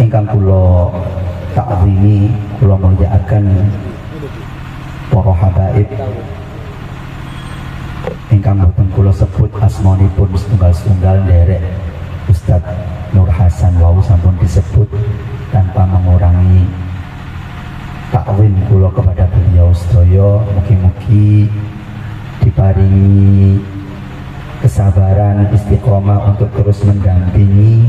ingkang kula ta'zimi, kula mulyakaken para habaib ingkang boten kula sebut asmanipun setunggal-setunggal nderek Ustaz Nur Hasan wau sampun disebut tanpa mengurangi takwin kula kepada beliau sedaya. Mugi-mugi diparingi kesabaran istiqomah untuk terus mendampingi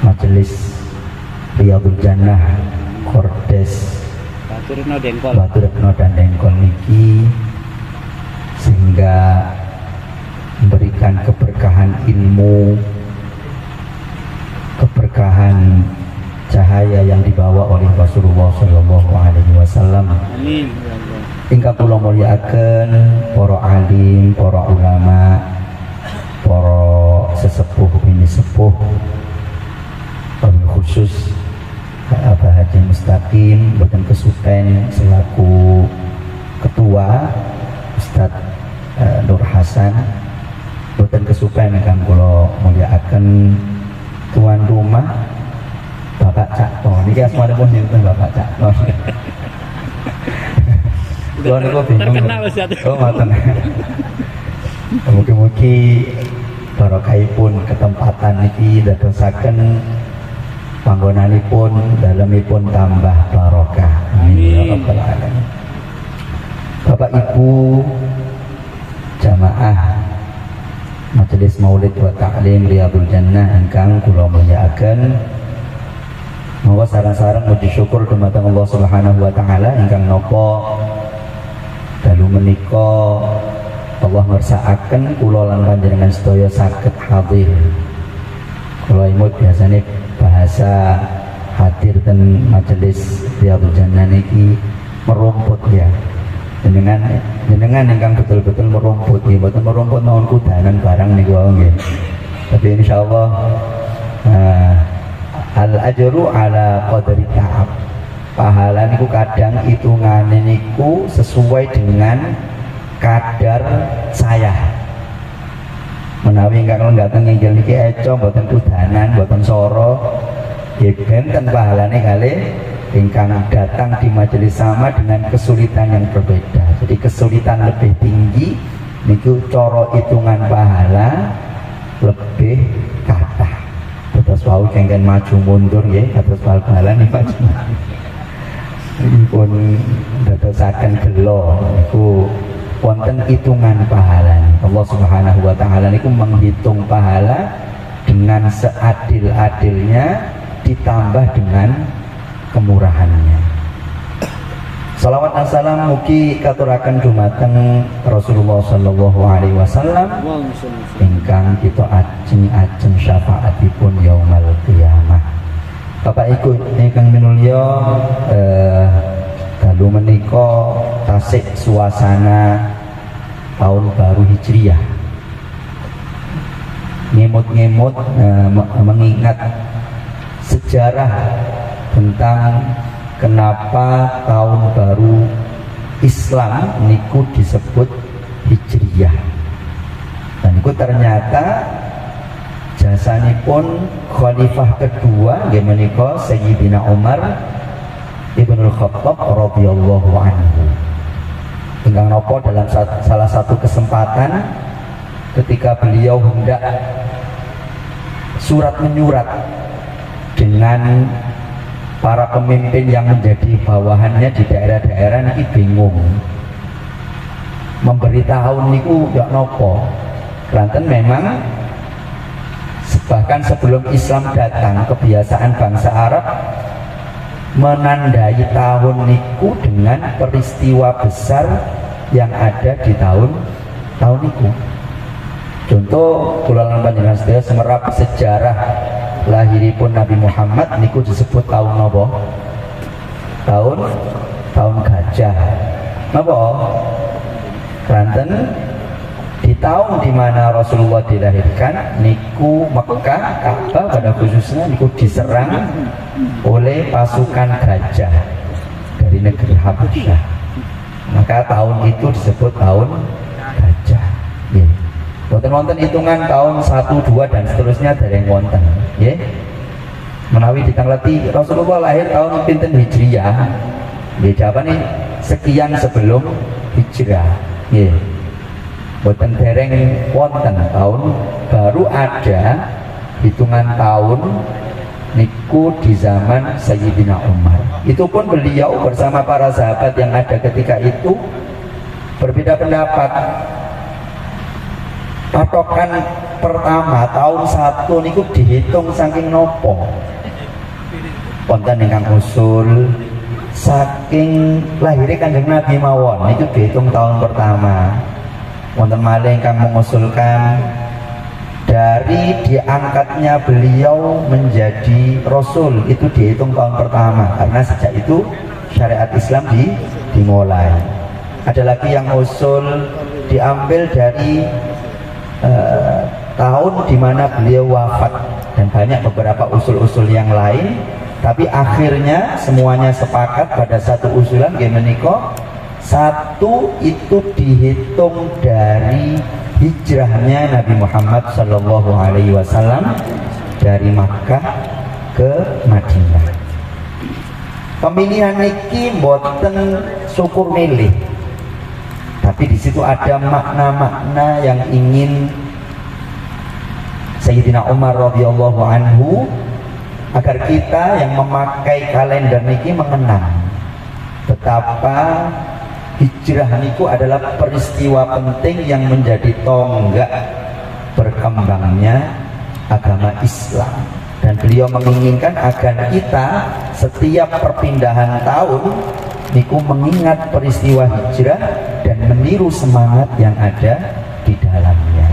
majelis Riyadhul Jannah Kordes Batu Retno dan Dengkol niki, sehingga memberikan keberkahan ilmu, keberkahan cahaya yang dibawa oleh Rasulullah Shallallahu Alaihi Wasallam. Amin. Ingkang kula mulyakaken para alim, para ulama, para sesepuh bini sepuh, khusus Abah Haji Mustaqim boten kesupen selaku ketua, Ustadz Nur Hasan boten kesupen ingkang kula mulyakaken tuan rumah Bapak Cakto. Niki asmanipun sinten Bapak Cakto? Kula niku bingung. Terkenal Ustaz. Oh, ngoten. Mugi-mugi barokahipun ketempatan niki dadosaken panggonanipun dalemipun tambah barokah. Amin ya rabbal alamin. Bapak Ibu jamaah Majelis Maulid wa Ta'lim Riyadhul Jannah ingkang kula mulyakaken, monggo sareng-sareng muji syukur dumateng Allah Subhanahu wa taala ingkang napa dalu menika Allah ngersakaken kula lan panjenengan sedaya saged hadir. Kula imut biasane bahasa hadir ten majelis Riyadhul Jannah niki merumput ya. Jenengan ingkang betul-betul merumput, ya mboten merumput mawon kudanan barang niku wae nggih. Tapi insyaallah al ajru ala qadri ta'ab. Pahala niku kadang hitungane niku sesuai dengan kadar saya. Menawi ingkang lenggaten nginggil niki eco mboten kudanan, mboten soro, nggih benten pahalane kalih ingkang datang di majelis sama dengan kesulitan yang berbeda. Jadi kesulitan lebih tinggi niku coro hitungan pahala lebih kathah. Terus wau kengken maju mundur nggih kados bal-balan niki maju. Pun dadosaken gelo niku wonten hitungan pahala. Allah Subhanahu wa taala niku menghitung pahala dengan seadil-adilnya ditambah dengan kemurahannya. Salawat dan salam mugi katuraken dumateng Rasulullah Sallallahu Alaihi Wasallam ingkang kita ajeng-ajeng syafaatipun yaumal qiyamah. Bapak Ibu ingkang minulya, dalu menika tasik suasana tahun baru Hijriah. Ngemut-ngemut mengingat sejarah tentang kenapa tahun baru Islam niku disebut Hijriyah. Dan itu ternyata jasanipun khalifah kedua nggih menika Sayyidina Umar Ibnul Khattab radhiyallahu anhu. Ingkang napa dalam salah satu kesempatan ketika beliau hendak surat menyurat dengan para pemimpin yang menjadi bawahannya di daerah-daerah niki bingung memberitahu niku ya nopo. Kelanten memang bahkan sebelum Islam datang kebiasaan bangsa Arab menandai tahun niku dengan peristiwa besar yang ada di tahun niku. Contoh kula lan panjenengan sedaya semerap sejarah lahiripun Nabi Muhammad niku disebut tahun napa? Tahun gajah. Napa? Kelanten di tahun di mana Rasulullah dilahirkan niku Mekah Ka'bah pada khususnya niku diserang oleh pasukan gajah dari negeri Habasyah. Maka tahun itu disebut tahun gajah. Yeah. Wonten hitungan tahun 1, 2 dan seterusnya dari yang wonten. Yeah. menawi ditangleti Rasulullah lahir tahun pinten Hijriyah. Nggih jawabane sekian sebelum hijrah. Nggih. Boten dereng wonten tahun, baru ada hitungan tahun niku di zaman Sayyidina Umar. Itu pun beliau bersama para sahabat yang ada ketika itu berbeda pendapat. Patokan pertama tahun 1 niku dihitung saking nopo. Wonten ingkang usul saking lahirnya Kanjeng Nabi mawon niku dihitung tahun pertama. Wonten malih ingkang mengusulkan dari diangkatnya beliau menjadi Rasul itu dihitung tahun pertama, karena sejak itu syariat Islam dimulai. Ada lagi yang usul diambil dari tahun dimana beliau wafat, dan banyak beberapa usul-usul yang lain, tapi akhirnya semuanya sepakat pada satu usulan menika 1 itu dihitung dari hijrahnya Nabi Muhammad Sallallahu Alaihi Wasallam dari Makkah ke Madinah. Pemilihan niki mboten syukur milih, tapi di situ ada makna-makna yang ingin Sayyidina Umar radhiyallahu anhu agar kita yang memakai kalender niki mengenang betapa hijrah niku adalah peristiwa penting yang menjadi tonggak berkembangnya agama Islam, dan beliau menginginkan agar kita setiap perpindahan tahun niku mengingat peristiwa hijrah dan meniru semangat yang ada di dalamnya.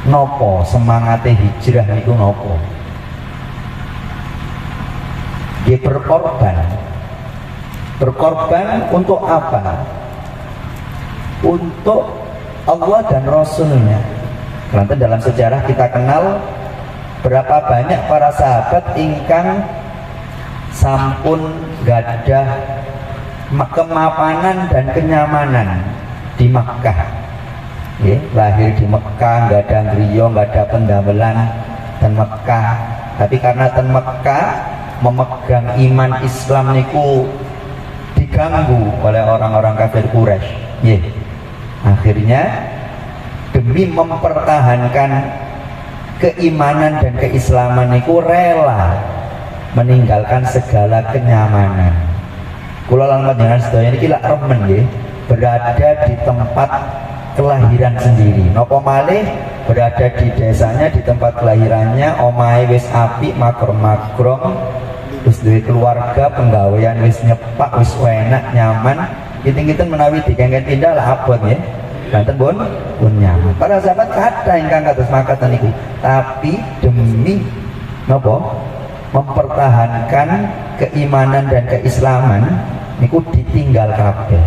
Nopo semangatnya hijrah niku nopo? Dia berkorban untuk apa? Untuk Allah dan Rasulnya. Karena dalam sejarah kita kenal berapa banyak para sahabat ingkang sampun gadah kemapanan dan kenyamanan di Makkah. Lahir di Makkah, nggak ada griya, nggak ada pendamelan dan Makkah. Tapi karena ten Makkah memegang iman Islam niku diganggu oleh orang-orang kafir Quraisy. Akhirnya demi mempertahankan keimanan dan keislaman niku rela meninggalkan segala kenyamanan. Kula lan panjenengan sedaya niki lak remen nggih berada di tempat kelahiran sendiri. Napa malih berada di desanya, di tempat kelahirannya, omahe wis apik, makrong-makrong, wis duwe keluarga, penggawean wis nyepak, wis enak, nyaman. Kiting-kiting menawi dikengken pindah lah abot nggih. Ganten pun nyaman. Para sahabat kathah ingkang kados makaten niku, tapi demi napa? Mempertahankan keimanan dan keislaman niku ditinggal kabeh.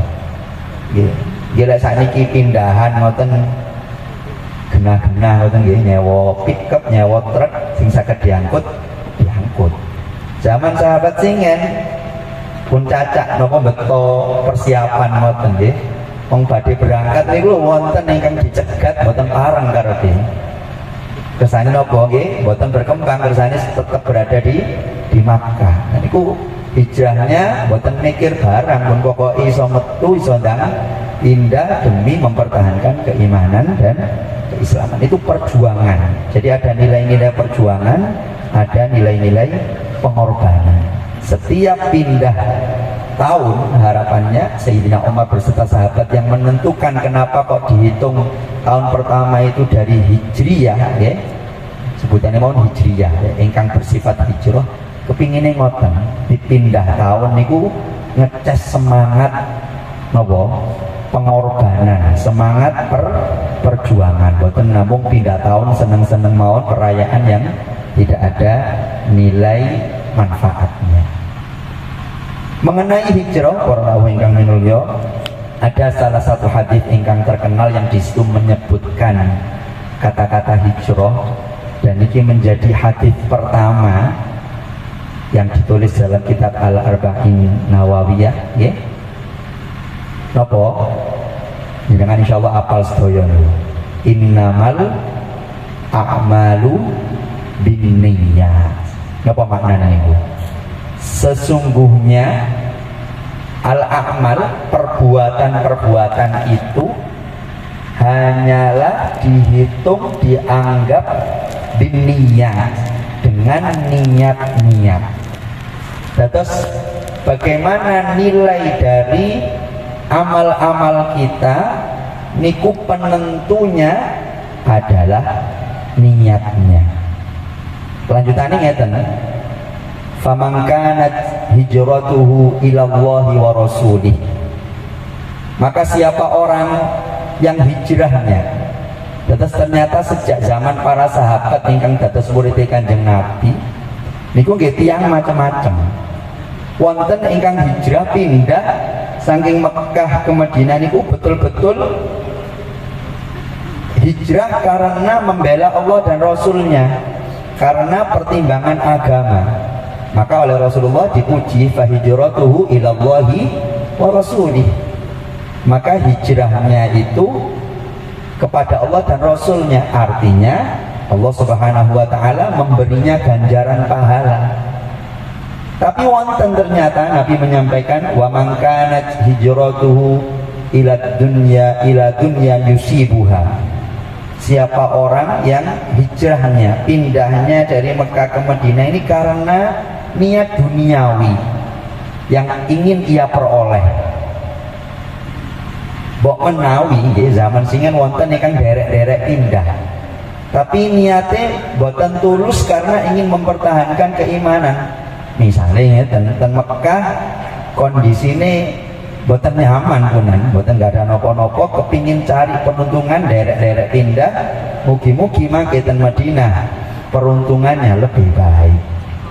Nggih. Nggih lek sakniki pindahan ngoten genah-genah ngoten nggih, nyewa pickup, nyewa truk sing saged diangkut. Zaman sahabat singen pun cacak napa beto persiapan ngoten nggih. Wong badhe berangkat niku wonten ingkang dicegat boten pareng karo dene. Kersane napa nggih? Boten berkembang, kersane tetap berada di Makkah. Nah niku hijrahnya boten mikir barang, pun pokoke iso metu iso ndang pindah demi mempertahankan keimanan dan keislaman. Itu perjuangan. Jadi ada nilai-nilai perjuangan, ada nilai-nilai pengorbanan. Setiap pindah tahun harapannya Sayyidina Umar beserta sahabat yang menentukan kenapa kok dihitung tahun pertama itu dari Hijriyah ya. Sebutannya mau Hijriyah ya, ingkang bersifat hijrah, kepingine ngoten dipindah tahun niku ngecas semangat nopo pengorbanan, semangat perjuangan. Boten namung pindah tahun seneng-seneng mawon perayaan yang tidak ada nilai manfaatnya. Mengenai hijrah para rawuh ingkang minulya, ada salah satu hadis ingkang terkenal yang disitu menyebutkan kata-kata hijrah, dan ini menjadi hadis pertama yang ditulis dalam kitab Al-Arba'in Nawawiyah ya. Napa? Dengan insyaallah apal sedaya niku. Innamal a'malu binniyat. Apa maknanya itu? Sesungguhnya al-a'mal, perbuatan-perbuatan itu hanyalah dihitung, dianggap biniyat, dengan niat-niat. Terus bagaimana nilai dari amal-amal kita niku penentunya adalah niatnya. Lanjutannya ngeten, faman kanat hijratuhu ilallahi wa rasulih, maka siapa orang yang hijrahnya, terus ternyata sejak zaman para sahabat ingkang dados murid Kanjeng Nabi niku nggih tiyang macam-macam. Wonten ingkang hijrah pindah saking Mekah ke Madinah niku betul-betul hijrah karena membela Allah dan Rasulnya, karena pertimbangan agama. Maka oleh Rasulullah dipuji fahijratuhu ilallahi wa rasulih, maka hijrahnya itu kepada Allah dan Rasulnya, artinya Allah Subhanahu wa ta'ala memberinya ganjaran pahala. Tapi wonten ternyata Nabi menyampaikan wa man kanat hijratuhu ila dunya yusibuha, siapa orang yang hijrahnya, pindahnya dari Mekah ke Madinah ini karena niat duniawi yang ingin ia peroleh. Mbok menawi nggih zaman singen wonten ingkang derek-derek pindah, tapi niatnya boten tulus karena ingin mempertahankan keimanan. Misalnya ten Mekah kondisine boten nyaman punan, boten nggak ada nopo-nopo, kepingin cari peruntungan derek-derek pindah, mugi-mugi mangke ten Madinah peruntungannya lebih baik.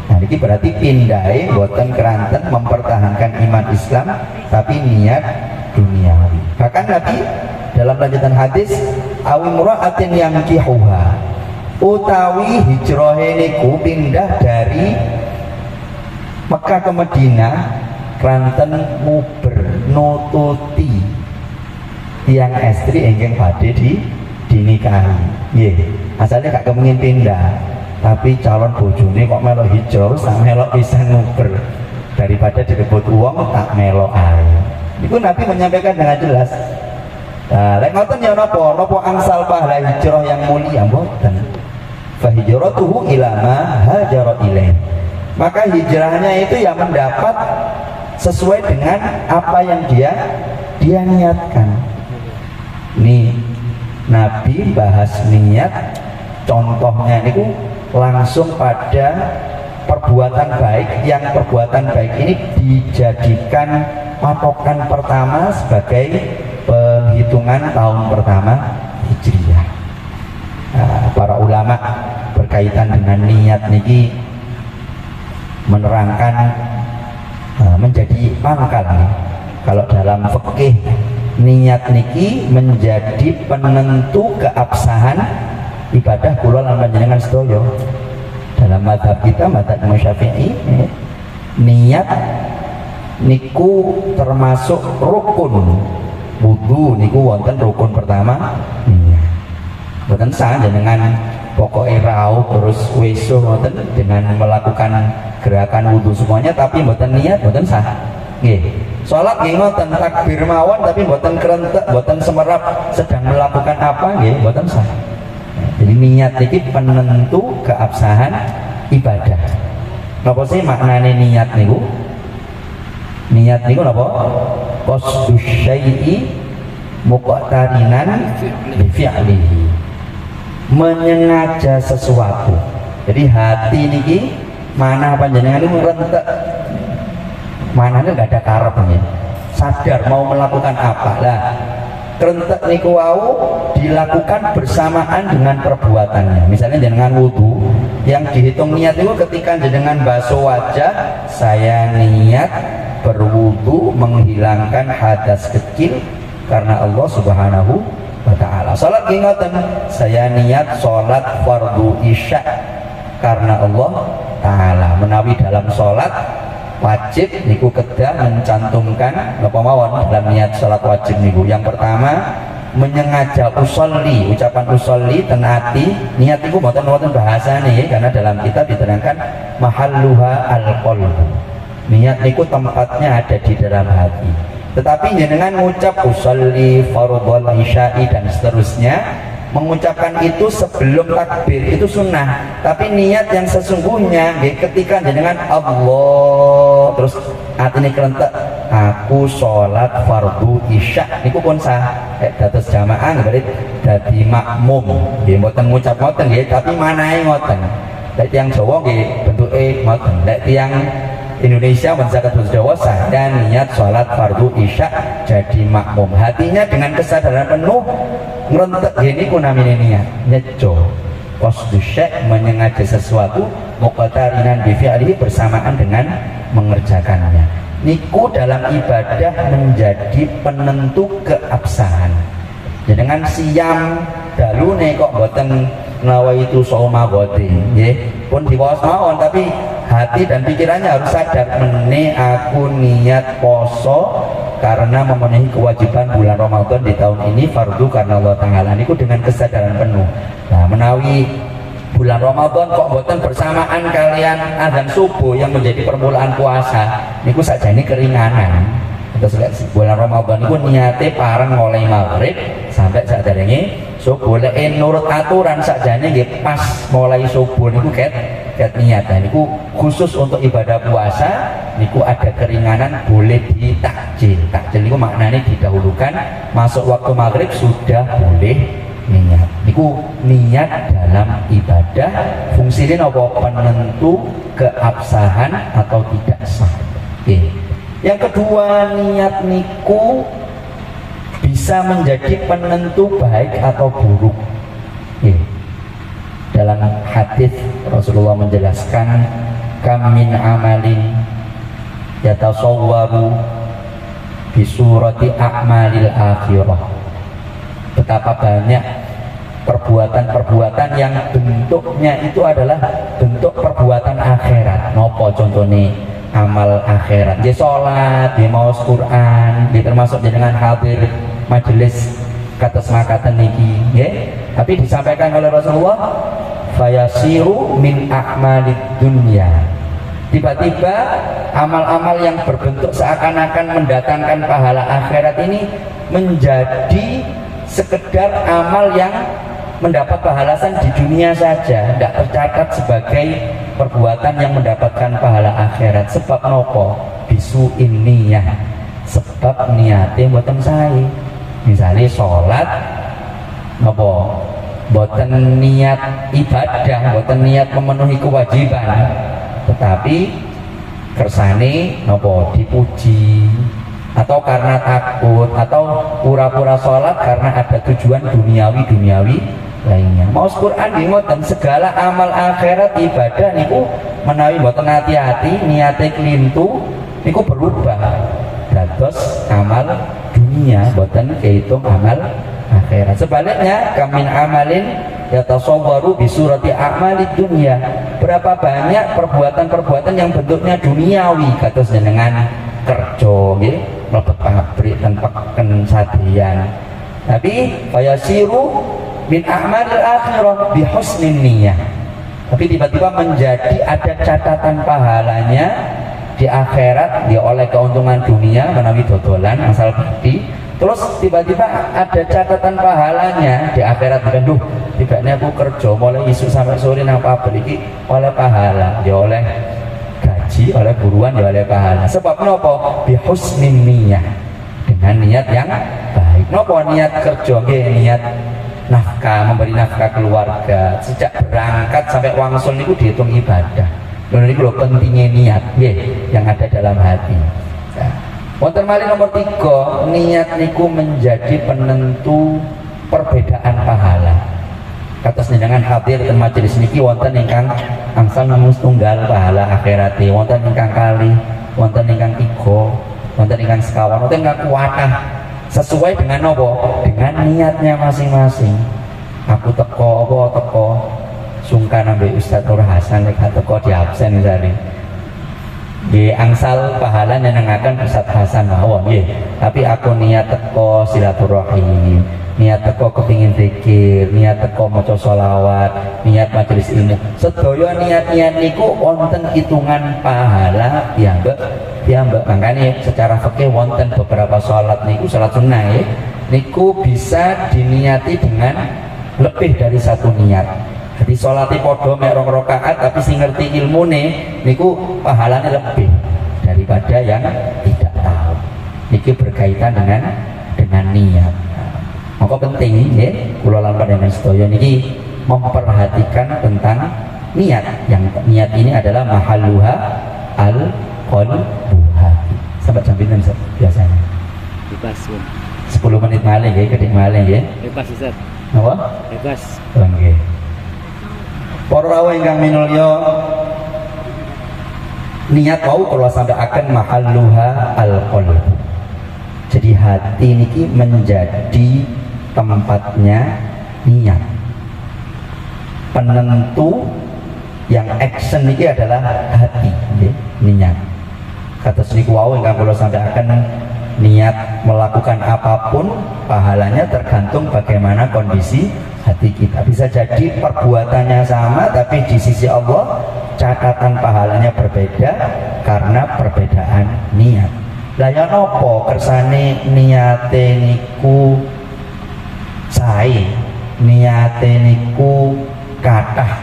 Nah ini berarti pindahnya boten keranten mempertahankan iman Islam, tapi niat duniawi. Bahkan Nabi dalam lanjutan hadis awimra'atin yang kihuha, utawi hijrah niku pindah dari Mekah ke Madinah keranten muber nututi tiang estri ingkang badhe dinikahi. Nggih, asalnya gak kepengin pindah, tapi calon bojone kok melok hijrah, sak melok pisan muber, daripada direbut uang tak melok ae. Itu Nabi menyampaikan dengan jelas. Nah, lek ngoten ya napa angsal pahala hijrah yang mulia mboten. Fa hijratuhu ila ma hajara ilaih. Maka hijrahnya itu yang mendapat sesuai dengan apa yang dia niatkan. Nih Nabi bahas niat, contohnya itu langsung pada perbuatan baik, yang perbuatan baik ini dijadikan patokan pertama sebagai penghitungan tahun pertama Hijriah. Nah, para ulama berkaitan dengan niat niki menerangkan menjadi pangkal nih. Kalau dalam fikih niat niki menjadi penentu keabsahan ibadah kula lan panjenengan sedaya. Dalam mazhab kita, mazhab Imam Syafi'i, niat niku termasuk rukun. Wudu niku wonten rukun pertama niat. Boten sah dengan pokoknya rauh terus wesuh wonten dengan melakukan gerakan wudu semuanya tapi mboten niat mboten sah. Nggih. Salat nggih ngoten takbir mawon tapi mboten kerentek, mboten semerap sedang melakukan apa nggih mboten sah. Jadi niat iki penentu keabsahan ibadah. Napa sih maknane niat niku? Niat niku napa? Qasdus syai'i muqtarinan bi fi'lihi. Menyengaja sesuatu. Jadi hati niki mana panjenengan itu rentek, mananya nggak ada karepnya, sadar mau melakukan apa lah, rentek niku wau dilakukan bersamaan dengan perbuatannya. Misalnya dengan wudu, yang dihitung niat itu ketika jenengan basuh wajah, saya niat berwudu menghilangkan hadas kecil karena Allah Subhanahu wa ta'ala. Salat ingatkan, saya niat salat fardu isya karena Allah ta'ala. Menawi dalam salat wajib niku kedah mencantumkan napa mawon dalam niat salat wajib niku. Yang pertama menyengaja usolli, ucapan usolli ten ati, niat itu mboten wonten bahasane karena dalam kitab diterangkan mahalluha al-qalbu. Niat niku tempatnya ada di dalam hati. Tetapi jenengan mengucap usolli fardhul isya'i dan seterusnya, mengucapkan itu sebelum takbir itu sunnah, tapi niat yang sesungguhnya ketika jenengan Allah terus atine kelentek aku sholat fardu isya niku pun sah dados jamaah berarti dadi makmum nggih mboten ngucap ngoten nggih tapi manahe ngoten. Lek tiyang Jawa nggih bentuke ngoten. Lek tiyang Indonesia menzakat bahasa Jawa sah dan niat sholat fardu isya jadi makmum, hatinya dengan kesadaran penuh ngerentek gini ku namanya niat nyejo qasdu syai' menyengaja sesuatu muqtarinan bi fi'lihi bersamaan dengan mengerjakannya. Niku dalam ibadah menjadi penentu keabsahan. Ya, dengan siam dalune kok boten nawaitu shauma ghadin nggih pun diwaos mawon tapi hati dan pikirannya harus sadar mene aku niat poso karena memenuhi kewajiban bulan Ramadan di tahun ini fardu karena Allah Ta'ala niku dengan kesadaran penuh. Nah menawi bulan Ramadan kok boten bersamaan kalian azan subuh yang menjadi permulaan puasa niku sajane keringanan. Terus bulan Ramadan niku niate pareng mulai maghrib sampai saderenge subuh. Lek nurut aturan sakjane nggih pas mulai subuh niku ket niat. Nah, niku khusus untuk ibadah puasa niku ada keringanan boleh ditakjil. Takjil niku maknanya didahulukan masuk waktu maghrib sudah boleh niat. Niku niat dalam ibadah fungsinya apa? Penentu keabsahan atau tidak sah. Oke. Yang kedua, niat niku bisa menjadi penentu baik atau buruk. Dalam hadis Rasulullah menjelaskan kam min amalin yatasawwaru bi surati a'malil akhirah. Betapa banyak perbuatan-perbuatan yang bentuknya itu adalah bentuk perbuatan akhirat. Nopo contohnya amal akhirat, dia sholat, dia maos Quran, dia termasuk dengan hadir majelis kata semakatan niki, ya. Tapi disampaikan oleh Rasulullah, fayasiru min a'malid dunya. Tiba-tiba amal-amal yang berbentuk seakan-akan mendatangkan pahala akhirat ini menjadi sekedar amal yang mendapat balasan di dunia saja, tidak tercatat sebagai perbuatan yang mendapatkan pahala akhirat. Sebab nopo bisu niyah, sebab niatnya mboten sae. Misalnya sholat nopo mboten niat ibadah, mboten niat memenuhi kewajiban, tetapi kersane nopo dipuji atau karena takut atau pura-pura sholat karena ada tujuan duniawi lainnya. Mau Quran di ngoten segala amal akhirat ibadah niku menawi mboten hati-hati niate klintu niku berubah dados amal dunia mboten kehitung amal akhirat. Sebaliknya kamin amalin yatasawwaru bi surati a'malid dunya. Berapa banyak perbuatan-perbuatan yang bentuknya duniawi kados jenengan kerja nggih mlebet pabrik ten peken sadeyan. Tapi fayasiru min a'malil akhirah bi husnin niyyah. Tapi tiba-tiba menjadi ada catatan pahalanya di akhirat, dia oleh keuntungan dunia menawi dodolan asal badi. Terus tiba-tiba ada catatan pahalanya di akhirat, duh tibane aku kerja mulai isu sampai sore nang pabrik iki oleh pahala, dia oleh gaji, oleh buruan, dia oleh pahala. Sebab napa? Bi husnin niyyah, dengan niat yang baik. Napa niat kerja nggih niat nafkah, memberi nafkah keluarga sejak berangkat sampai wangsul niku dihitung ibadah. Lalu niku lho pentingnya niat nggih yang ada dalam hati. Wonten malih nomor 3, niat niku menjadi penentu perbedaan pahala. Kados jenengan hadir ten majelis niki wonten ingkang angsal namung setunggal pahala akhirate, wonten ingkang kali, wonten ingkang 3, wonten ingkang sekawan, wonten ingkang kuatah. Sesuai dengan apa? Dengan niatnya masing-masing. Aku teko sungkan ambil Ustadz Nur Hasan, nek teko di absen misalnya di angsal pahala nyenengaken Ustadz Hasan mawon nggih. Tapi aku niat teko silaturahim, niat teko kepingin zikir, niat teko maca sholawat, niat majelis ilmu. Sedaya niat-niat niku wonten hitungan pahala piyambak. Makanya secara fikih wonten beberapa sholat niku sholat sunnah ya, niku bisa diniati dengan lebih dari satu niat. Jadi sholatnya podo mek 2 rakaat tapi sing ngerti ilmune niku pahalanya lebih daripada yang tidak tahu. Niki berkaitan dengan niat. Maka penting ya, kula lan panjenengan sedaya niki memperhatikan tentang niat. Yang niat ini adalah mahalluha al-qalbu hati. Sampai jam pinten biasanya? Bebas, 10 menit malih ya, kedik malih ya. Bebas Ustaz. Napa? Bebas. Nggih. Para rawuh ingkang minulya, niat wau kula sandhakaken mahalluha al-qalbu. Jadi hati niki menjadi tempatnya niat. Penentu yang action niki adalah hati, niat. Kata niku wau ingkang kula sandhakaken, niat melakukan apapun pahalanya tergantung bagaimana kondisi hati kita. Bisa jadi perbuatannya sama tapi di sisi Allah catatan pahalanya berbeda karena perbedaan niat. Lah ya nopo kersane niate niku sae, niate niku kathah,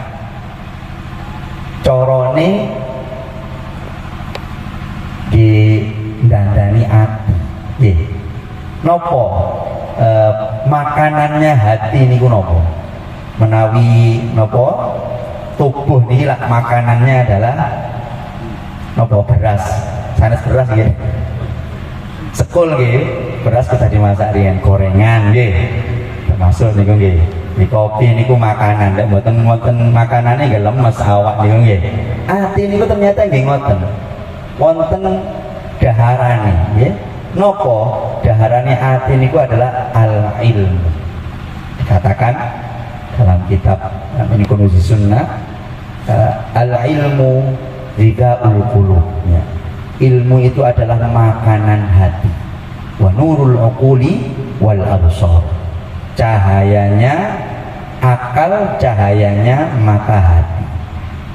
carane dandani ati. Nggih. Nopo makanannya hati niku nopo? Menawi nopo tubuh niki lah makanannya adalah nopo beras. Sanes beras nggih. Sekul nggih, beras kita dimasak riyen, gorengan nggih. Termasuk niku nggih. Di kopi niku makanan, lek mboten makanane nggih lemes awak niku nggih. Ati niku ternyata nggih ngoten. Wonten daharane nggih. Nopo daharane ati niku adalah al-ilm. Dikatakan dalam kitab ini Kunuz Sunnah, al-ilmu ridhaul qulub ya. Ilmu itu adalah makanan hati. Wa nurul uquli wal absar. Cahayanya akal, cahayanya mata hati.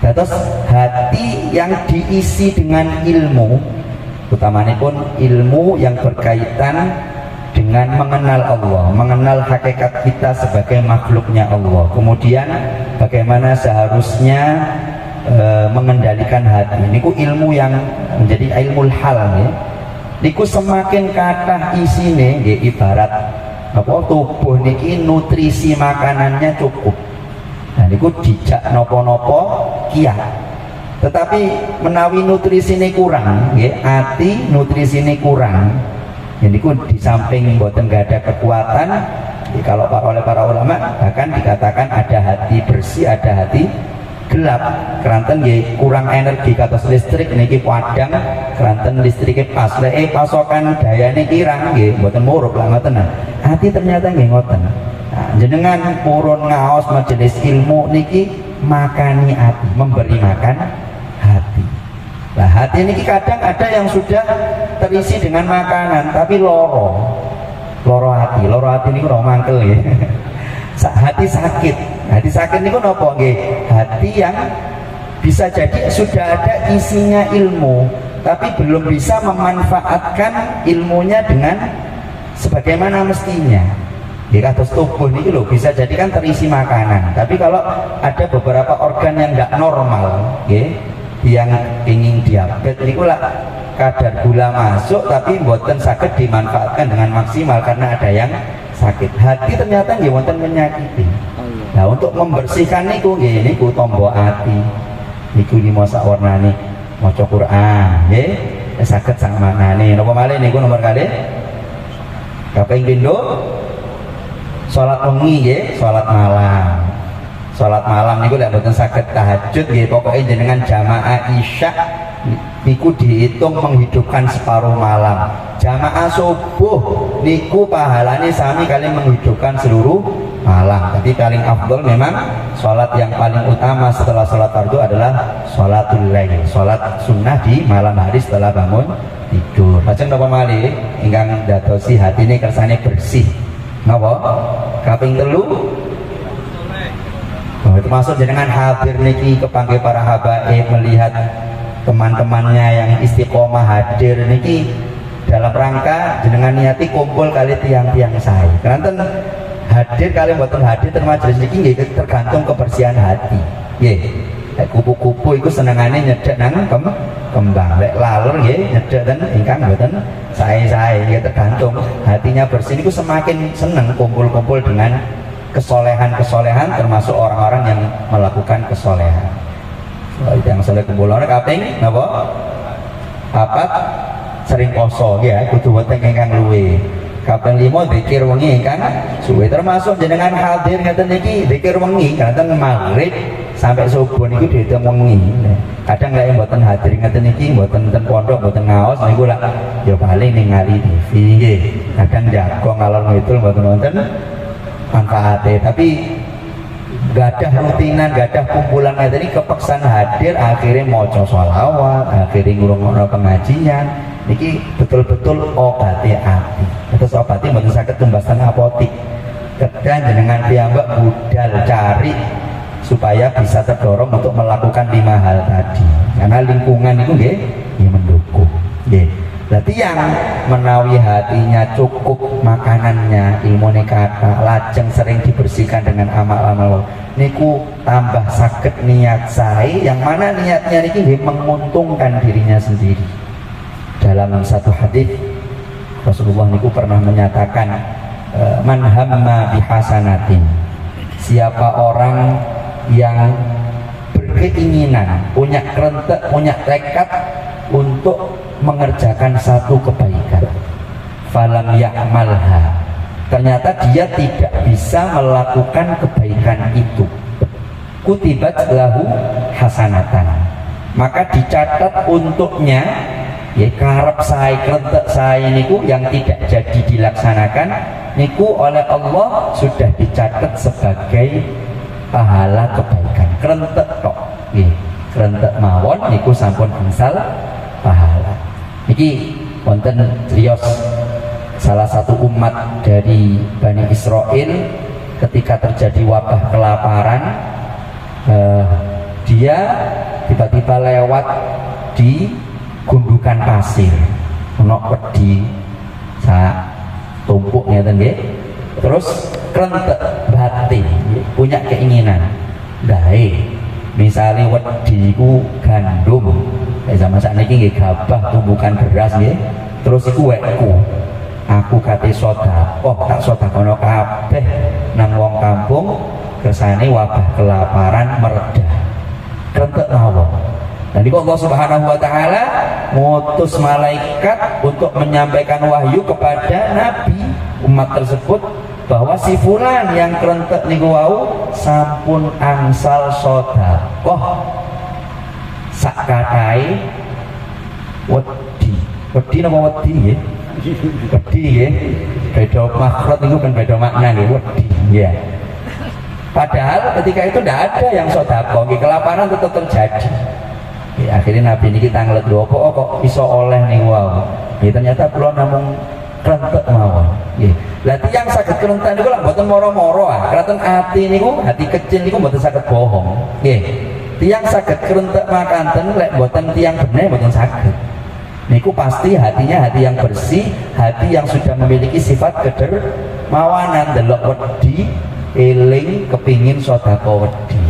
Terus hati yang diisi dengan ilmu, utamanya pun ilmu yang berkaitan dengan mengenal Allah, mengenal hakikat kita sebagai makhluknya Allah. Kemudian bagaimana seharusnya mengendalikan hati. Niku ilmu yang menjadi ilmu hal ya. Niku semakin kathah isine nggih ibarat apa tubuh niki nutrisi makanannya cukup. Nah niku dijak napa-napa kiat. Tetapi menawi nutrisine kurang nggih, ati nutrisine kurang. Ya niku di samping mboten enggak ada kekuatan, ya, kalau oleh para ulama bahkan dikatakan ada hati bersih, ada hati gelap. Keranten nggih kurang energi kados listrik niki padang, keranten listriknya pas. Lek pasokan dayane kirang nggih mboten murup lah ngoten. Hati ternyata nggih ngoten. Nah, jenengan purun ngaos majelis ilmu niki makani hati, memberi makan hati. Nah, hati niki kadang ada yang sudah terisi dengan makanan tapi loro hati niku ora mangkel ya. Hati sakit niku napa nggih? Hati yang bisa jadi sudah ada isinya ilmu tapi belum bisa memanfaatkan ilmunya dengan sebagaimana mestinya. Ya kados tubuh niki lho bisa jadi kan terisi makanan, tapi kalau ada beberapa organ yang enggak normal, nggih, yang ingin diabetes niku lah kadar gula masuk tapi mboten saged dimanfaatkan dengan maksimal karena ada yang sakit. Hati ternyata nggih wonten menyakiti. Nah, untuk membersihkan niku nggih niku tombo ati. Niku limo sak warnane maca Quran, nggih. Saged sak manane. Napa malih niku nomor kalih? Kaping pindho salat wengi nggih, salat malam. Salat malam niku lek mboten saged tahajud nggih, pokoke jenengan jamaah isya niku dihitung menghidupkan separuh malam. Jamaah subuh niku pahalane sami kali menghidupkan seluruh malam. Tapi paling afdol memang sholat yang paling utama setelah sholat fardu adalah sholatul lail, sholat sunnah di malam hari setelah bangun tidur. Lajeng napa malih ingkang dadosi hatine kersane bersih Napa? Kaping telu. Oh, itu masuk jenengan hadir niki kepanggih para habaib melihat teman-temannya yang istiqomah hadir niki dalam rangka jenengan niati kumpul kali tiang-tiang saya. Karena hadir kali mboten hadir ten majelis niki nggih tergantung kebersihan hati. Nggih. Kupu-kupu itu senengane nyedek nang kembang. Lek lalur nggih nyedek ten ingkang mboten sae-sae nggih tergantung hatinya bersih niku semakin seneng kumpul-kumpul dengan kesolehan-kesolehan termasuk orang-orang yang melakukan kesolehan. Itu yang soleh kumpul orang kaping napa? Papat sering poso ya kudu weteng ingkang luwe. Kaping 5 zikir wengi ingkang suwe termasuk jenengan hadir ngeten niki zikir wengi kanten maghrib sampai subuh niku dihitung wengi. Kadang lek mboten hadir ngeten niki mboten ten pondok mboten ngaos niku lak ya paling ningali TV nggih. Kadang jagong ngalor ngidul mboten wonten manfaatnya, tapi gak ada rutinan, gak ada kumpulan kayak tadi kepeksan hadir akhirnya maca sholawat, akhirnya ngurung-ngurung pengajian niki betul-betul obati hati. Terus obati mboten saged tumbasan apotik. Kedang jenengan piyambak budal cari supaya bisa terdorong untuk melakukan 5 hal tadi. Karena lingkungan itu nggih mendukung. Nggih. Berarti yang menawi hatinya cukup makanannya, ilmu kata, lajeng sering dibersihkan dengan amal-amal niku tambah sakit niat saya, yang mana niatnya niki menguntungkan dirinya sendiri. Dalam satu hadis Rasulullah niku pernah menyatakan man hamma bihasanatin, siapa orang yang berkeinginan, punya kerentek, punya tekad untuk mengerjakan satu kebaikan, falam ya'malha, ternyata dia tidak bisa melakukan kebaikan itu, kutibat lahu hasanatan, maka dicatat untuknya ya karep saya, kerentek saya niku yang tidak jadi dilaksanakan niku oleh Allah sudah dicatat sebagai pahala kebaikan. Kerentek tok nggih, kerentek mawon niku sampun angsal pahala. Iki wonten criyos salah satu umat dari Bani Israel ketika terjadi wabah kelaparan, dia tiba-tiba lewat di gundukan pasir, ono wedi sak tumpuk ngeten nggih. Terus krentek batin, punya keinginan. Dae misalnya wedi ku gandum, zaman sakniki nggih gabah tumbukan beras nggih. Terus iku wekku. Aku kate sedekah, tak sedekahno kabeh nang wong kampung kersane wabah kelaparan mereda. Krentek mawon. Dan itu Allah Subhanahu wa taala ngutus malaikat untuk menyampaikan wahyu kepada nabi umat tersebut bahwa si fulan yang krentek niku wau sampun angsal sedekah sak kathahé wedi. Wedi napa wedi nggih? Wedi nggih. Beda makhraj niku kan beda makna nggih wedi. Nggih. Padahal ketika itu tidak ada yang sedekah, kelaparan tetap terjadi. Ya, akhirnya Nabi ini kita ngeliat dua kok iso oleh nih wow. Ya, ternyata kula namung krentek mawon. Nggih. Lah tiyang saged krentek niku lak mboten moro-moro ah. Kraton ati niku, hati kecil niku mboten saged bohong. Nggih. Tiyang saged krentek makanten lek mboten tiyang bener mboten saged. Niku pasti hatinya hati yang bersih, hati yang sudah memiliki sifat kedermawanan, delok wedi, eling kepingin sedekah wedi.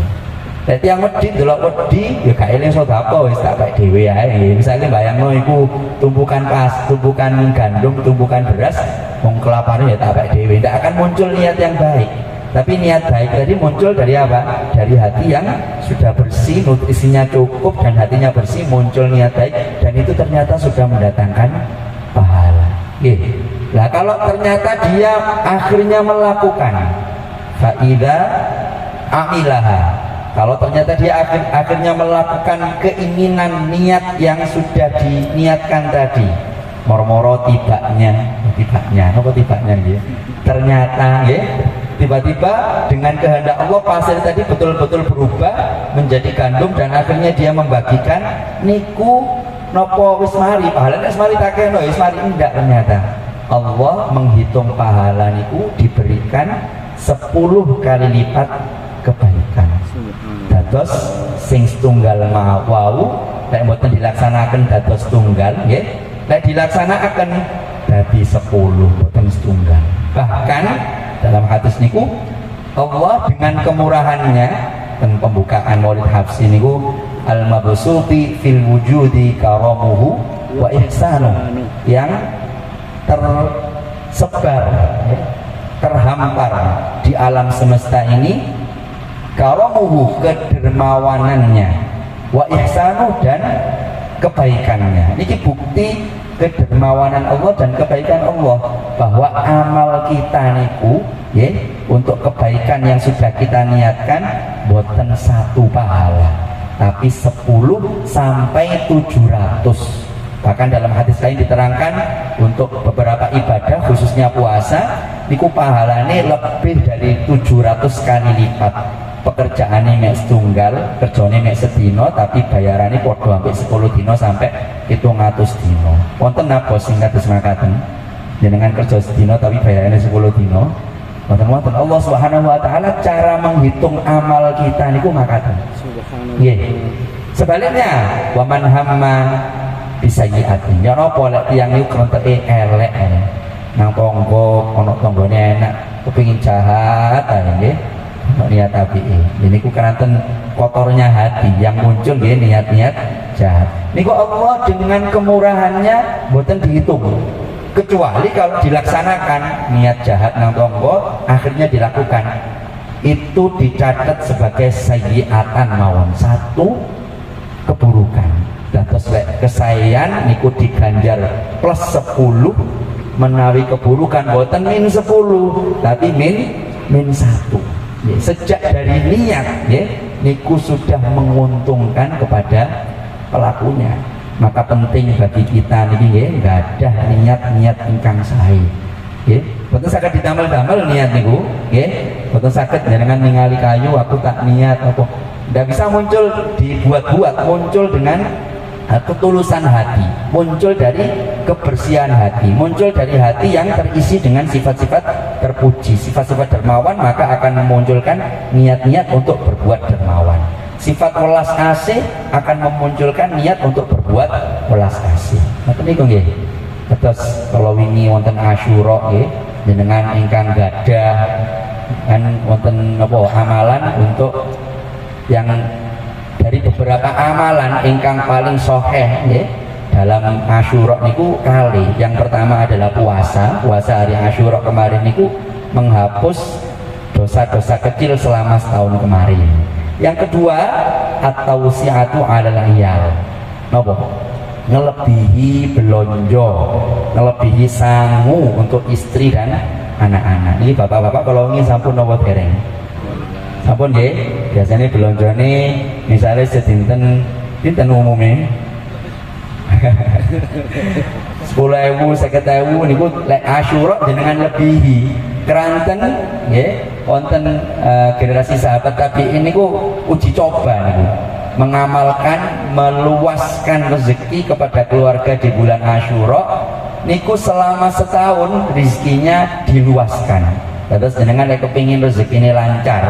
Dadi yang wedi delok wedi ya gak eling sedekah wis tak bae dhewe ae. Misale bayangno iku tumpukan gandum, tumpukan beras, wong kelaparan ya tak bae dhewe. Ndak akan muncul niat yang baik. Tapi niat baik tadi muncul dari apa? Dari hati yang sudah bersih, nutrisinya cukup dan hatinya bersih, muncul niat baik dan itu ternyata sudah mendatangkan pahala. Nggih. Lah kalau ternyata dia akhirnya melakukan faida amilaha, kalau ternyata dia akhirnya melakukan keinginan niat yang sudah diniatkan tadi, moro-moro tibanya ya. Ternyata ya, tiba-tiba dengan kehendak Allah pasir tadi betul-betul berubah menjadi gandum dan akhirnya dia membagikan niku nopo wis mari pahalane wis mari takeno wis mari enggak ternyata. Allah menghitung pahala niku diberikan 10 kali lipat kebaikan. Dados sing setunggal wau lek mboten dilaksanakan dados tunggal nggih, lek dilaksanakan dadi 10 mboten setunggal. Bahkan dalam hadis niku Allah dengan kemurahannya dan pembukaan Maulid Habsi niku al-mabsuti fil wujudi karamuhu wa ihsanu, yang tersebar terhampar di alam semesta ini karamuhu kedermawanannya wa ihsanu dan kebaikannya. Ini bukti kedermawanan Allah dan kebaikan Allah, bahwa amal kita niku ya, untuk kebaikan yang sudah kita niatkan boten 1 pahala tapi 10 sampai 700. Bahkan dalam hadis lain diterangkan untuk beberapa ibadah khususnya puasa niku pahalane lebih dari 700 kali lipat. Pekerjaannya mek setunggal, kerjane mek sedino, tapi bayarannya padha sampai 10 dino sampai 700 dino. Wonten napa sing kados makaten? Jenengan kerja sedino tapi bayarannya 10 dino. Wonten Allah Subhanahu wa taala cara menghitung amal kita niku makaten. Nggih. Sebaliknya, wa man hamma bisayyi'atin. Ya napa lek tiyang niku kronteke elek nang tangga ana tanggane enak kepengin jahat ae nggih. Niat tabi'i. Ini ku kanten kotornya hati yang muncul nggih niat-niat jahat. Niku Allah dengan kemurahannya mboten dihitung. Kecuali kalau dilaksanakan niat jahat nang tangga akhirnya dilakukan, itu dicatat sebagai sayyi'atan mawon, 1 keburukan. Dados lek kesayan niku diganjar plus 10, menawi keburukan boten min 10 tapi min 1. Ya, sejak dari niat ya, niku sudah menguntungkan kepada pelakunya. Maka penting bagi kita niki nggih gadah niat-niat ingkang sae. Nggih, boten saged ditamel-damel niat niku, nggih. Boten saged jenengan ningali kayu aku tak niat apa. Ndak bisa muncul dibuat-buat, muncul dengan ketulusan hati, muncul dari kebersihan hati, muncul dari hati yang terisi dengan sifat-sifat terpuji, sifat-sifat dermawan, maka akan memunculkan niat-niat untuk berbuat dermawan. Sifat welas asih akan memunculkan niat untuk berbuat welas asih. Ngoten niku nggih. Terus kalau wingi wonten Asyura nggih, jenengan ingkang gadah kan wonten napa amalan untuk yang dari beberapa amalan ingkang paling sahih nggih dalam Asyura niku kali. Yang pertama adalah puasa hari Asyura kemarin niku menghapus dosa-dosa kecil selama setahun kemarin. Yang kedua at-tausi'atu 'alal 'iyal. Napa? Ngelebihi belonjo, ngelebihi sangu untuk istri dan anak-anak. Ini bapak-bapak kalau ingin sampun napa dereng? Sampun nggih, biasanya belonjone misalnya sedinten dinten umume 10.000, 50.000 niku lek Asyura jenengan lebihi. Keranten nggih wonten generasi sahabat tabi'in niku uji coba niku. Mengamalkan meluaskan rezeki kepada keluarga di bulan Asyura niku selama setahun rezekinya diluaskan. Terus jenengan lek kepingin rezeki ini lancar,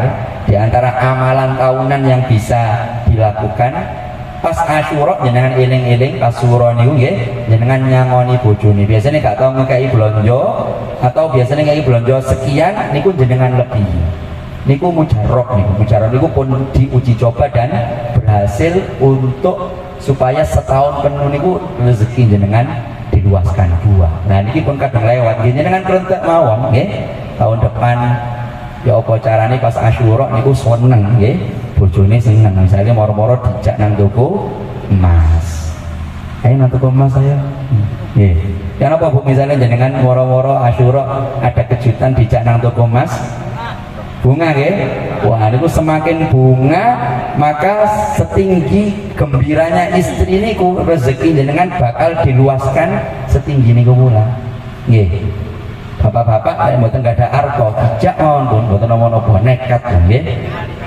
di antara amalan tahunan yang bisa dilakukan pas Asyura jenengan eling-eling pas suro niku nggih jenengan nyangoni bojone. Biasanya gak tau ngekei blonjo atau biasanya ngekei blonjo sekian niku jenengan lebih. Niku mujarab niku pun diuji coba dan berhasil untuk supaya setahun penuh niku rezeki jenengan diluaskan 2. Nah niki pun kadang lewat nggih jenengan kerentek mawon nggih. Tahun depan ya apa carane pas Asyura niku seneng nggih. Bojone seneng misalnya moro-moro dijak nang toko emas. Ayo nang toko emas saya. Nggih. Ya napa Bu misalnya jenengan moro-moro Asyura ada kejutan dijak nang toko emas? Bunga nggih. Wah niku semakin bunga maka setinggi gembiranya istri niku rezeki jenengan bakal diluaskan setinggi niku pula. Nggih. Bapak-bapak lek mboten gak ada arto dijak mawon mboten napa-napa nekat nggih.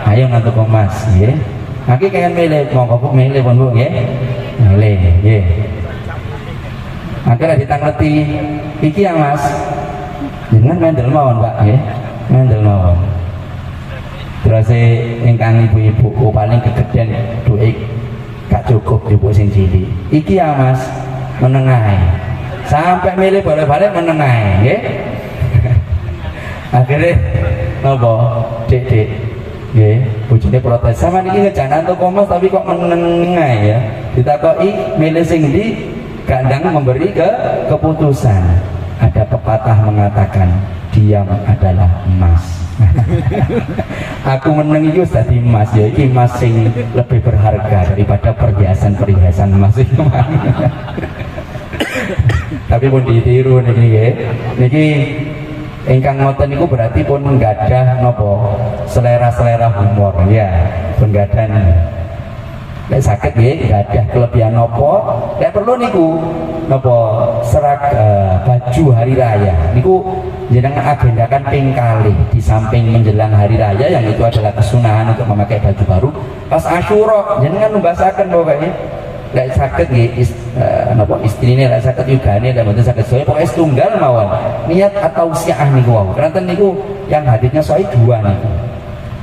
Ayo ngantuk emas nggih. Niki kalian milih monggo Bu milih pun Bu nggih. Milih nggih. Akhirnya ditangleti iki ya Mas. Jenengan mendel mawon Pak nggih. Mendel mawon. Terus ingkang ibu-ibu paling kegeden duit gak cukup ibu sing cilik. Iki ya Mas, menengahe. Sampai milih balik-balik menengahe nggih. Akhirnya napa? Dik-dik nggih, bojone protes. Sama niki ngejanan toko Mas tapi kok menengahe ya. Ditakoki milih sing ndi? Kadang memberi keputusan. Ada pepatah mengatakan diam adalah emas. Aku meneng itu dadi emas ya, iki emas sing lebih berharga daripada perhiasan-perhiasan emas itu. Tapi pun ditiru niki nggih. Niki ingkang ngoten niku berarti pun nggadah napa selera-selera humor ya, pun nggadah. Nek sakit nggih gadah kelebihan napa? Nek perlu niku napa baju hari raya niku jenengan agendakan ping kalih di samping menjelang hari raya yang itu adalah kesunahan untuk memakai baju baru. Pas Asyura jenengan numbasaken pokoknya. Nek sakit nggih napa istrine nek sakit yugane nek mboten sakit saya pokoke setunggal mawon. Niat atau siah niku wau. Karena niku yang hadisnya soal dua niku.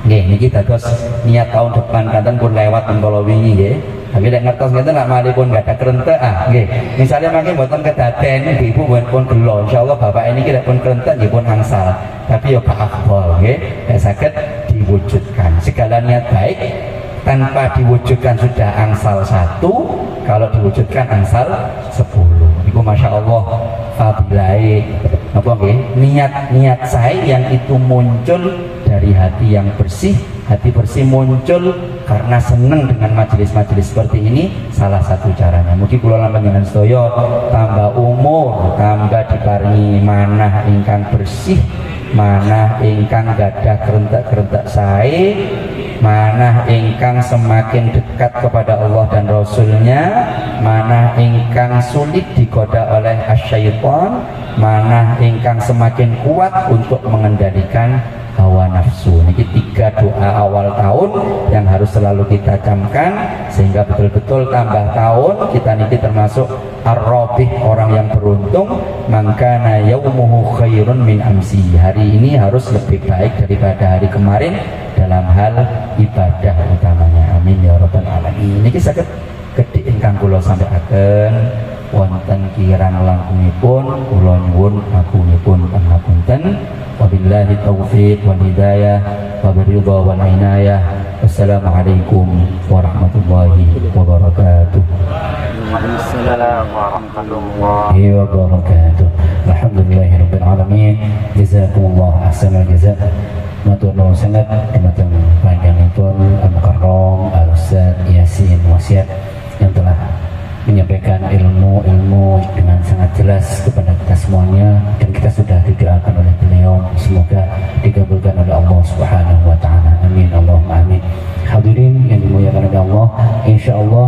Nggih, niki dados niat tahun depan kanten pun lewat mengkala wingi nggih. Tapi nek ngertos ngeten lak malipun enggak ada kerentek nggih. Misale mangke mboten kedaden ibu pun gelo. Insyaallah bapak ini nek pun kerentek nggih pun angsal. Tapi ya gak afdol nggih. Nek saged diwujudkan. Segala niat baik tanpa diwujudkan sudah angsal 1, kalau diwujudkan angsal 10. Iku masyaallah fadilai apa nggih? Niat saya yang itu muncul dari hati yang bersih. Hati bersih muncul karena senang dengan majelis-majelis seperti ini, salah satu caranya. Mugi kula lan panjenengan sedaya tambah umur, tambah diparingi manah ingkang bersih, manah ingkang gadah kerentak-kerentak sae, manah ingkang semakin dekat kepada Allah dan Rasulnya, manah ingkang sulit digoda oleh asyaiton, manah ingkang semakin kuat untuk mengendalikan hawa nafsu. Ini 3 doa awal tahun yang harus selalu kita camkan sehingga betul-betul tambah tahun kita niki termasuk ar-rabih, orang yang beruntung. Mangkana yaumuhu khairun min amsi, hari ini harus lebih baik daripada hari kemarin dalam hal ibadah utamanya. Amin ya rabbal alamin. Niki saged gedhe ingkang kula sampaikan wonten kirang langkungipun kula nyuwun agungipun pangapunten. Wabillahi taufiq wal hidayah wabiridha wal inayah. Wassalamualaikum warahmatullahi wabarakatuh. Waalaikumsalam warahmatullahi wabarakatuh. Alhamdulillahirabbil alamin. Jazakumullah ahsanal jazaa. Matur nuwun sangat dumateng panjenenganipun Al-Mukarram Al-Ustaz Yasin Wasiat yang telah menyampaikan ilmu-ilmu dengan sangat jelas kepada kita semuanya, dan kita sudah didoakan oleh beliau, semoga dikabulkan oleh Allah Subhanahu wa taala. Amin Allahumma amin. Hadirin yang dimuliakan oleh Allah, insyaallah